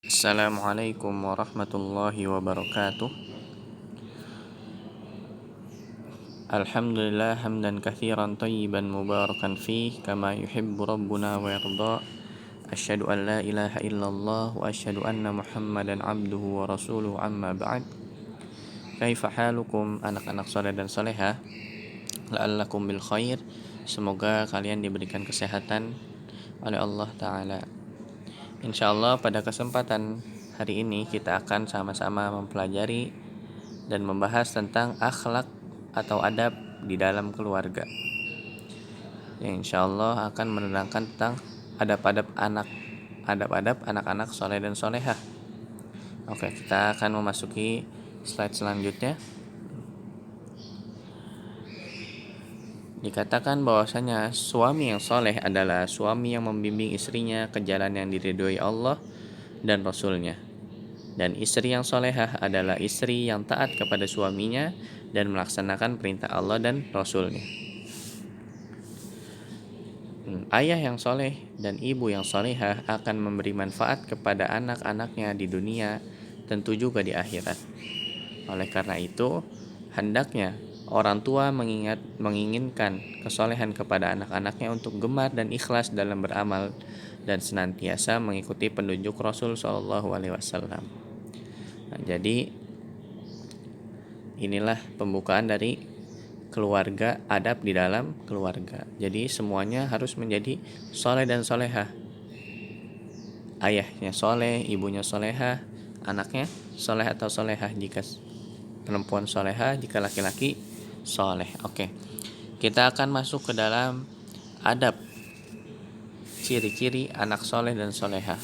Assalamualaikum warahmatullahi wabarakatuh. Alhamdulillah hamdan katsiran thayyiban mubarakan fih kama yuhibbu rabbuna wa yarda. Asyhadu an la ilaha illallah wa asyhadu anna Muhammadan abduhu wa rasuluhu amma ba'd. Kaifa halukum anak-anak saleh dan salehah? La'allakum bil khair. Semoga kalian diberikan kesehatan oleh Allah taala. Insyaallah pada kesempatan hari ini kita akan sama-sama mempelajari dan membahas tentang akhlak atau adab di dalam keluarga, yang insya Allah akan menerangkan tentang adab-adab anak-anak soleh dan solehah. Oke, kita akan memasuki slide selanjutnya. Dikatakan bahwasanya suami yang soleh adalah suami yang membimbing istrinya ke jalan yang diridhoi Allah dan Rasulnya. Dan istri yang solehah adalah istri yang taat kepada suaminya dan melaksanakan perintah Allah dan Rasulnya. Ayah yang soleh dan ibu yang solehah akan memberi manfaat kepada anak-anaknya di dunia, tentu juga di akhirat. Oleh karena itu, hendaknya orang tua menginginkan kesolehan kepada anak-anaknya untuk gemar dan ikhlas dalam beramal dan senantiasa mengikuti penunjuk Rasul Shallallahu Alaihi Wasallam. Jadi inilah pembukaan dari keluarga, adab di dalam keluarga. Jadi semuanya harus menjadi soleh dan solehah. Ayahnya soleh, ibunya solehah, anaknya soleh atau solehah. Jika perempuan solehah, jika laki-laki soleh. Oke, kita akan masuk ke dalam adab, ciri-ciri anak soleh dan solehah.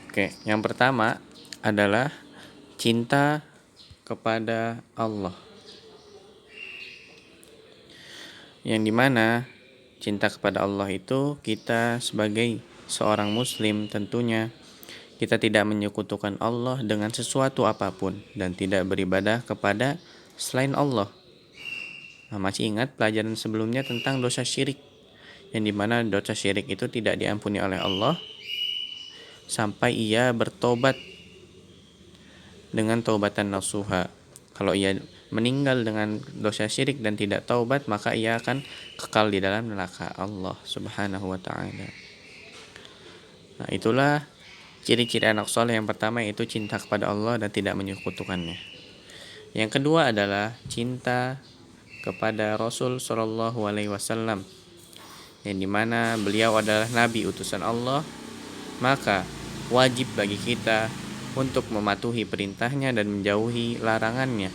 Oke, yang pertama adalah cinta kepada Allah, yang dimana cinta kepada Allah itu kita sebagai seorang muslim tentunya kita tidak menyekutukan Allah dengan sesuatu apapun dan tidak beribadah kepada selain Allah. Nah, masih ingat pelajaran sebelumnya tentang dosa syirik, yang dimana dosa syirik itu tidak diampuni oleh Allah sampai ia bertobat dengan taubatan nasuha. Kalau ia meninggal dengan dosa syirik dan tidak taubat, maka ia akan kekal di dalam neraka Allah Subhanahu wa taala. Nah, itulah ciri-ciri anak soleh. Yang pertama yaitu cinta kepada Allah dan tidak menyekutukannya. Yang kedua adalah cinta kepada Rasul Shallallahu Alaihi Wasallam, yang dimana beliau adalah Nabi utusan Allah, maka wajib bagi kita untuk mematuhi perintahnya dan menjauhi larangannya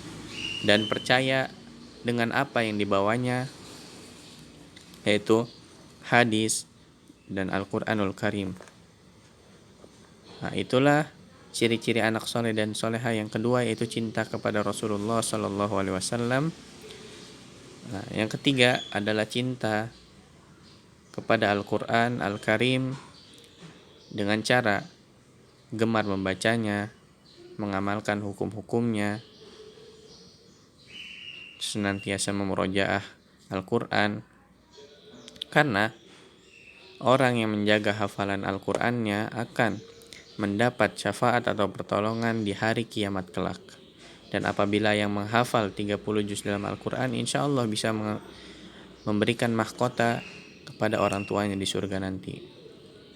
dan percaya dengan apa yang dibawanya, yaitu hadis dan Al-Quranul Karim. Nah, itulah ciri-ciri anak soleh dan soleha. Yang kedua yaitu cinta kepada Rasulullah Sallallahu Alaihi Wasallam. Nah, yang ketiga adalah cinta kepada Al-Quran Al-Karim dengan cara gemar membacanya, mengamalkan hukum-hukumnya, senantiasa memurojaah Al-Quran. Karena orang yang menjaga hafalan Al-Qurannya akan mendapat syafaat atau pertolongan di hari kiamat kelak. Dan apabila yang menghafal 30 juz dalam Al-Quran, insya Allah bisa memberikan mahkota kepada orang tuanya di surga nanti.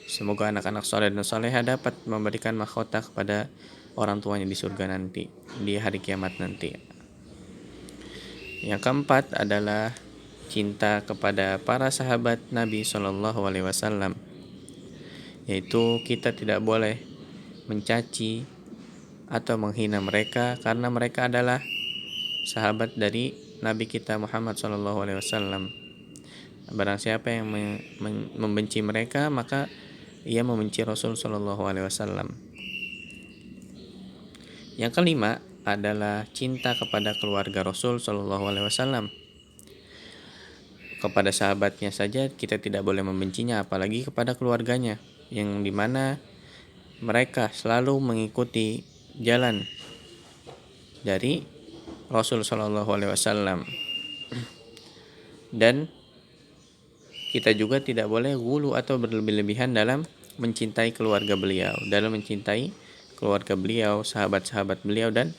Semoga anak-anak soleh dan soleha dapat memberikan mahkota kepada orang tuanya di surga nanti, di hari kiamat nanti. Yang keempat adalah cinta kepada para sahabat Nabi Shallallahu Alaihi Wasallam, yaitu kita tidak boleh mencaci atau menghina mereka karena mereka adalah sahabat dari Nabi kita Muhammad Shallallahu Alaihi Wasallam. Barang siapa yang membenci mereka, maka ia membenci Rasul Shallallahu Alaihi Wasallam. Yang kelima adalah cinta kepada keluarga Rasul Shallallahu Alaihi Wasallam. Kepada sahabatnya saja kita tidak boleh membencinya, apalagi kepada keluarganya, yang dimana mereka selalu mengikuti jalan dari Rasul Shallallahu Alaihi Wasallam dan kita juga tidak boleh gulu atau berlebih-lebihan dalam mencintai keluarga beliau, dalam mencintai keluarga beliau, sahabat-sahabat beliau dan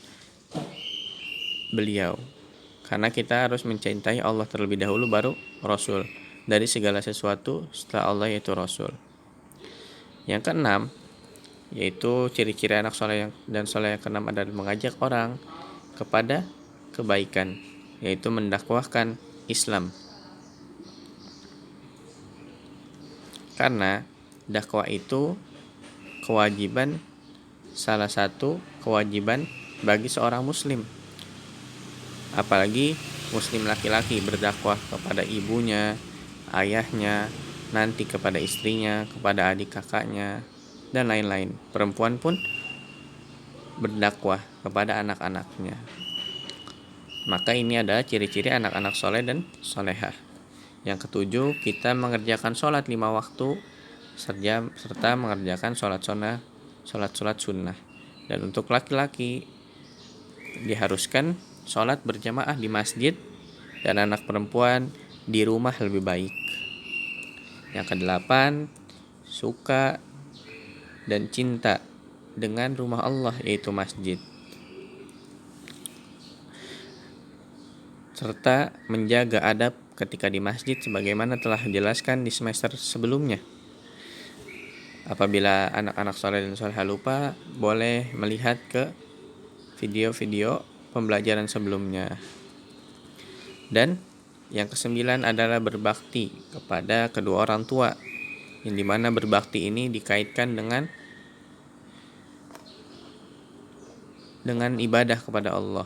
beliau. Karena kita harus mencintai Allah terlebih dahulu baru Rasul. Dari segala sesuatu setelah Allah yaitu Rasul. Yang keenam, yaitu ciri-ciri anak soleh dan soleh yang keenam adalah mengajak orang kepada kebaikan, yaitu mendakwahkan Islam. Karena dakwah itu salah satu kewajiban bagi seorang muslim. Apalagi muslim laki-laki berdakwah kepada ibunya, ayahnya, nanti kepada istrinya, kepada adik kakaknya, dan lain-lain. Perempuan pun berdakwah kepada anak-anaknya. Maka ini adalah ciri-ciri anak-anak soleh dan solehah. Yang ketujuh, kita mengerjakan sholat 5 waktu serta mengerjakan sholat sunnah. Dan untuk laki-laki diharuskan sholat berjamaah di masjid, dan anak perempuan di rumah lebih baik. Yang kedelapan, suka dan cinta dengan rumah Allah yaitu masjid, serta menjaga adab ketika di masjid sebagaimana telah dijelaskan di semester sebelumnya. Apabila anak-anak soleh dan solehah lupa, boleh melihat ke video-video pembelajaran sebelumnya. Dan yang kesembilan adalah berbakti kepada kedua orang tua, yang dimana berbakti ini dikaitkan dengan ibadah kepada Allah.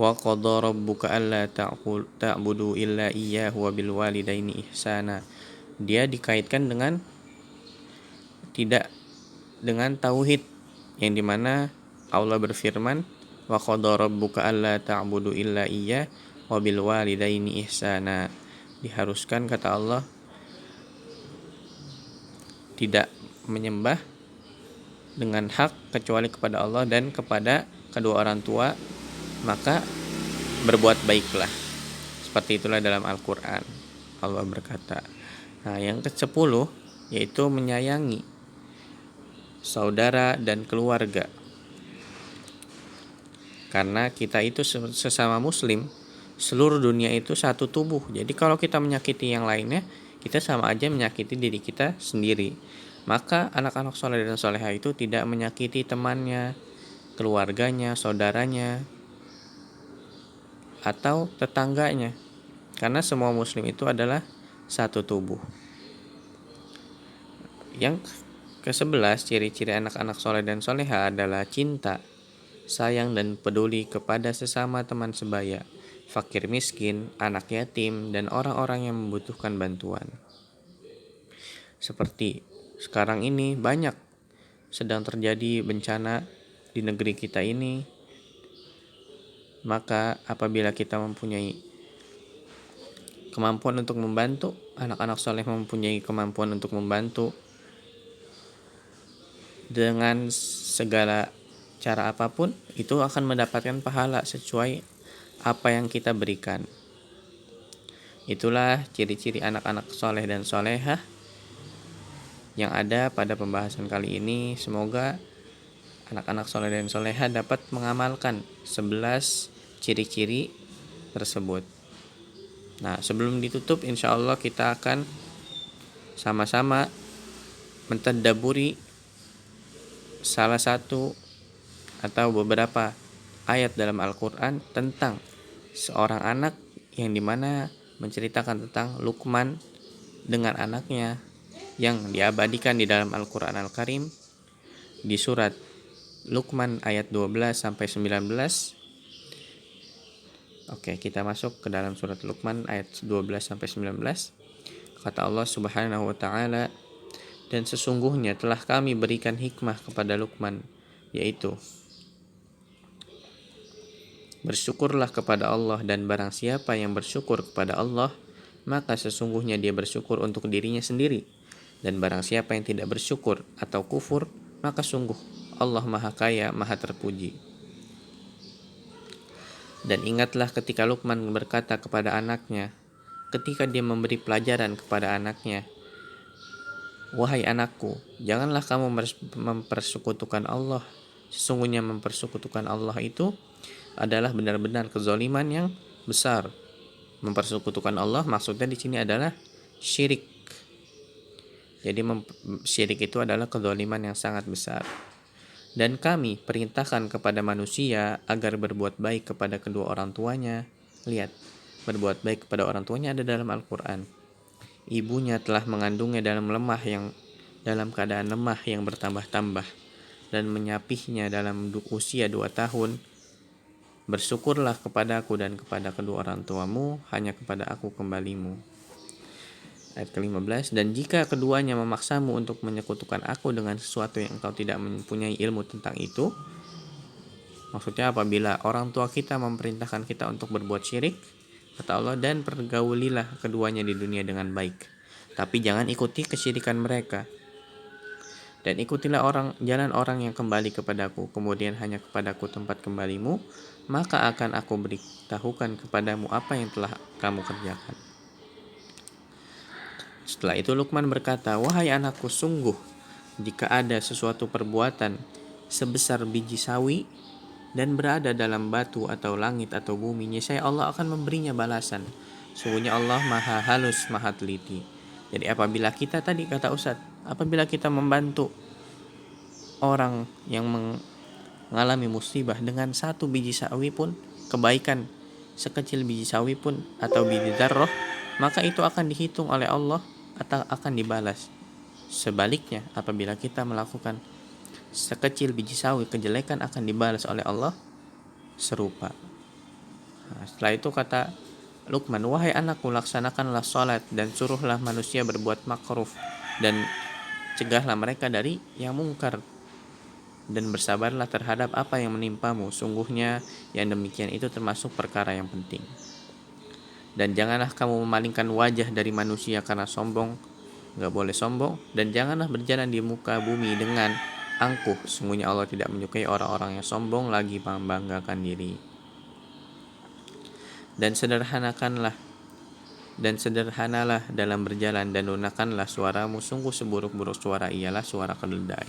Wa qadha rabbuka alla ta'budu illa iyyahu wa bil walidaini ihsana. Dia dikaitkan dengan tauhid, yang dimana Allah berfirman, wa qadha rabbuka alla ta'budu illa iyyah wa bil walidaini ihsana. Diharuskan, kata Allah, tidak menyembah dengan hak kecuali kepada Allah dan kepada kedua orang tua, maka berbuat baiklah. Seperti itulah dalam Al-Quran Allah berkata. Nah, yang ke-10 yaitu menyayangi saudara dan keluarga. Karena kita itu sesama muslim, seluruh dunia itu satu tubuh. Jadi kalau kita menyakiti yang lainnya, kita sama aja menyakiti diri kita sendiri. Maka anak-anak soleh dan solehah itu tidak menyakiti temannya, keluarganya, saudaranya, atau tetangganya. Karena semua muslim itu adalah satu tubuh. Yang ke-11, ciri-ciri anak-anak soleh dan solehah adalah cinta, sayang dan peduli kepada sesama teman sebaya, fakir miskin, anak yatim, dan orang-orang yang membutuhkan bantuan. Seperti sekarang ini banyak sedang terjadi bencana di negeri kita ini. Maka apabila kita mempunyai kemampuan untuk membantu, anak-anak soleh mempunyai kemampuan untuk membantu dengan segala cara apapun, itu akan mendapatkan pahala sesuai apa yang kita berikan. Itulah ciri-ciri anak-anak soleh dan solehah yang ada pada pembahasan kali ini. Semoga anak-anak soleh dan solehah dapat mengamalkan 11 ciri-ciri tersebut. Nah, sebelum ditutup, insya Allah kita akan sama-sama mentadabburi salah satu atau beberapa ayat dalam Al-Quran tentang seorang anak, yang dimana menceritakan tentang Luqman dengan anaknya, yang diabadikan di dalam Al-Quran Al-Karim di surat Luqman ayat 12-19. Oke, kita masuk ke dalam surat Luqman ayat 12-19. Kata Allah Subhanahu wa taala, dan sesungguhnya telah kami berikan hikmah kepada Luqman, yaitu bersyukurlah kepada Allah, dan barang siapa yang bersyukur kepada Allah, maka sesungguhnya dia bersyukur untuk dirinya sendiri. Dan barang siapa yang tidak bersyukur atau kufur, maka sungguh Allah Maha Kaya, Maha Terpuji. Dan ingatlah ketika Luqman berkata kepada anaknya, ketika dia memberi pelajaran kepada anaknya, wahai anakku, janganlah kamu mempersekutukan Allah. Sesungguhnya mempersekutukan Allah itu adalah benar-benar kezaliman yang besar. Mempersekutukan Allah maksudnya di sini adalah syirik. Jadi syirik itu adalah kezaliman yang sangat besar. Dan kami perintahkan kepada manusia agar berbuat baik kepada kedua orang tuanya. Lihat, berbuat baik kepada orang tuanya ada dalam Al-Quran. Ibunya telah mengandungnya dalam keadaan lemah yang bertambah-tambah dan menyapihnya dalam usia 2 tahun. Bersyukurlah kepadaku dan kepada kedua orang tuamu, hanya kepada aku kembalimu. Ayat ke-15, dan jika keduanya memaksamu untuk menyekutukan aku dengan sesuatu yang engkau tidak mempunyai ilmu tentang itu, maksudnya apabila orang tua kita memerintahkan kita untuk berbuat syirik, kata Allah, dan pergaulilah keduanya di dunia dengan baik, tapi jangan ikuti kesyirikan mereka, dan ikutilah jalan orang yang kembali kepadaku, kemudian hanya kepadaku tempat kembalimu, maka akan aku beritahukan kepadamu apa yang telah kamu kerjakan. Setelah itu Luqman berkata, wahai anakku, sungguh jika ada sesuatu perbuatan sebesar biji sawi dan berada dalam batu atau langit atau bumi, niscaya Allah akan memberinya balasan. Sungguhnya Allah maha halus, maha teliti. Jadi apabila kita tadi, kata Ustadz, apabila kita membantu orang yang mengalami musibah dengan satu biji sawi pun, kebaikan sekecil biji sawi pun atau biji dzarrah, maka itu akan dihitung oleh Allah atau akan dibalas. Sebaliknya, apabila kita melakukan sekecil biji sawi, kejelekan akan dibalas oleh Allah serupa. Setelah itu kata Luqman, wahai anakku, laksanakanlah salat dan suruhlah manusia berbuat makruf dan cegahlah mereka dari yang mungkar, dan bersabarlah terhadap apa yang menimpamu. Sungguhnya yang demikian itu termasuk perkara yang penting. Dan janganlah kamu memalingkan wajah dari manusia karena sombong, gak boleh sombong. Dan janganlah berjalan di muka bumi dengan angkuh. Sungguhnya Allah tidak menyukai orang-orang yang sombong lagi membanggakan diri. Dan sederhanalah dalam berjalan, dan lunakkanlah suaramu. Sungguh seburuk-buruk suara ialah suara keledai.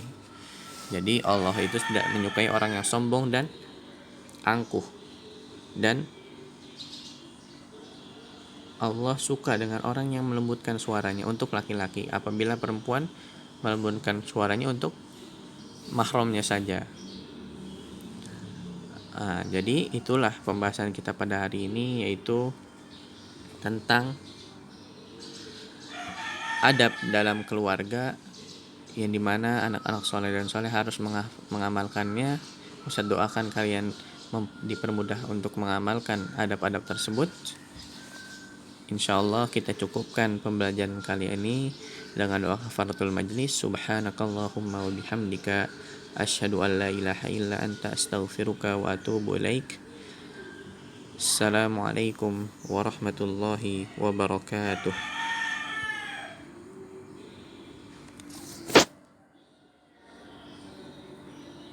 Jadi Allah itu tidak menyukai orang yang sombong dan angkuh. Dan Allah suka dengan orang yang melembutkan suaranya untuk laki-laki. Apabila perempuan melembutkan suaranya untuk mahramnya saja. Jadi itulah pembahasan kita pada hari ini, yaitu tentang adab dalam keluarga, yang dimana anak-anak soleh dan soleh harus mengamalkannya. Ustaz doakan kalian dipermudah untuk mengamalkan adab-adab tersebut. InsyaAllah kita cukupkan pembelajaran kali ini dengan doa kafaratul majlis. Subhanakallahumma wa bihamdika asyhadu an la ilaha illa anta astaghfiruka wa atubu ilaik. Assalamualaikum warahmatullahi wabarakatuh.